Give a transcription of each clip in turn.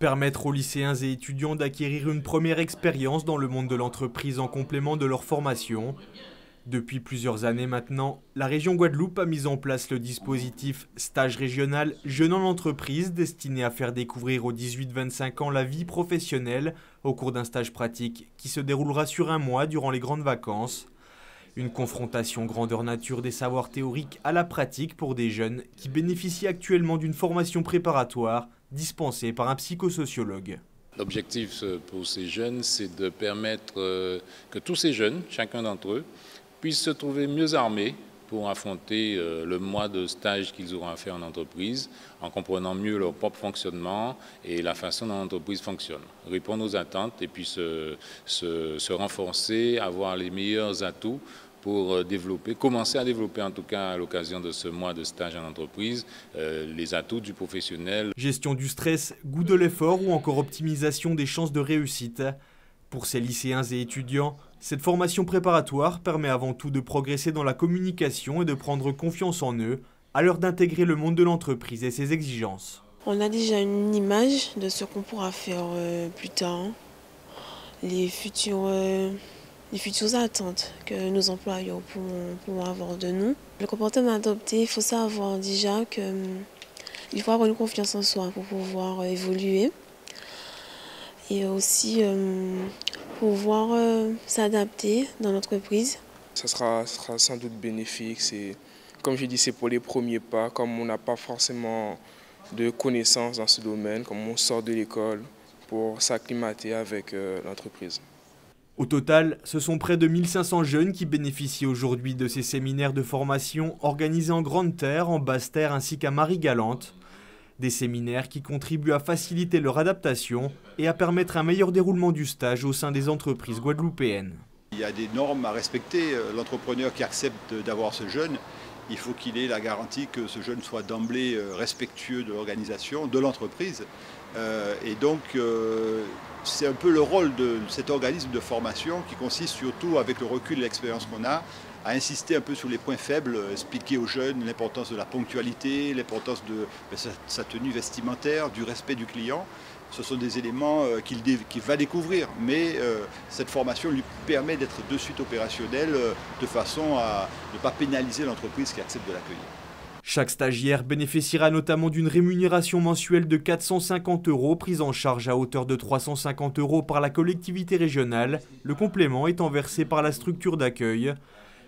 Permettre aux lycéens et étudiants d'acquérir une première expérience dans le monde de l'entreprise en complément de leur formation. Depuis plusieurs années maintenant, la région Guadeloupe a mis en place le dispositif Stage régional Jeunes en entreprise destiné à faire découvrir aux 18-25 ans la vie professionnelle au cours d'un stage pratique qui se déroulera sur un mois durant les grandes vacances. Une confrontation grandeur nature des savoirs théoriques à la pratique pour des jeunes qui bénéficient actuellement d'une formation préparatoire dispensée par un psychosociologue. L'objectif pour ces jeunes, c'est de permettre que tous ces jeunes, chacun d'entre eux, puissent se trouver mieux armés pour affronter le mois de stage qu'ils auront à faire en entreprise, en comprenant mieux leur propre fonctionnement et la façon dont l'entreprise fonctionne. Répondre aux attentes et puis se renforcer, avoir les meilleurs atouts pour commencer à développer en tout cas à l'occasion de ce mois de stage en entreprise, les atouts du professionnel. Gestion du stress, goût de l'effort ou encore optimisation des chances de réussite. Pour ces lycéens et étudiants, cette formation préparatoire permet avant tout de progresser dans la communication et de prendre confiance en eux à l'heure d'intégrer le monde de l'entreprise et ses exigences. On a déjà une image de ce qu'on pourra faire plus tard, les futures attentes que nos employeurs pourront avoir de nous. Le comportement adopté, il faut savoir déjà qu'il faut avoir une confiance en soi pour pouvoir évoluer et aussi pouvoir s'adapter dans l'entreprise. Ça sera sans doute bénéfique. Comme je dis, c'est pour les premiers pas. Comme on n'a pas forcément de connaissances dans ce domaine, comme on sort de l'école pour s'acclimater avec l'entreprise. Au total, ce sont près de 1500 jeunes qui bénéficient aujourd'hui de ces séminaires de formation organisés en Grande Terre, en Basse Terre ainsi qu'à Marie-Galante. Des séminaires qui contribuent à faciliter leur adaptation et à permettre un meilleur déroulement du stage au sein des entreprises guadeloupéennes. Il y a des normes à respecter. L'entrepreneur qui accepte d'avoir ce jeune, il faut qu'il ait la garantie que ce jeune soit d'emblée respectueux de l'organisation, de l'entreprise. Et donc, c'est un peu le rôle de cet organisme de formation qui consiste surtout, avec le recul et l'expérience qu'on a, à insister un peu sur les points faibles, expliquer aux jeunes l'importance de la ponctualité, l'importance de sa tenue vestimentaire, du respect du client. Ce sont des éléments qu'il va découvrir, mais cette formation lui permet d'être de suite opérationnel de façon à ne pas pénaliser l'entreprise qui accepte de l'accueillir. Chaque stagiaire bénéficiera notamment d'une rémunération mensuelle de 450 € prise en charge à hauteur de 350 € par la collectivité régionale, le complément étant versé par la structure d'accueil.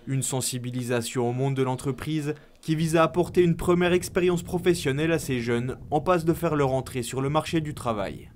Une sensibilisation au monde de l'entreprise qui vise à apporter une première expérience professionnelle à ces jeunes en passe de faire leur entrée sur le marché du travail.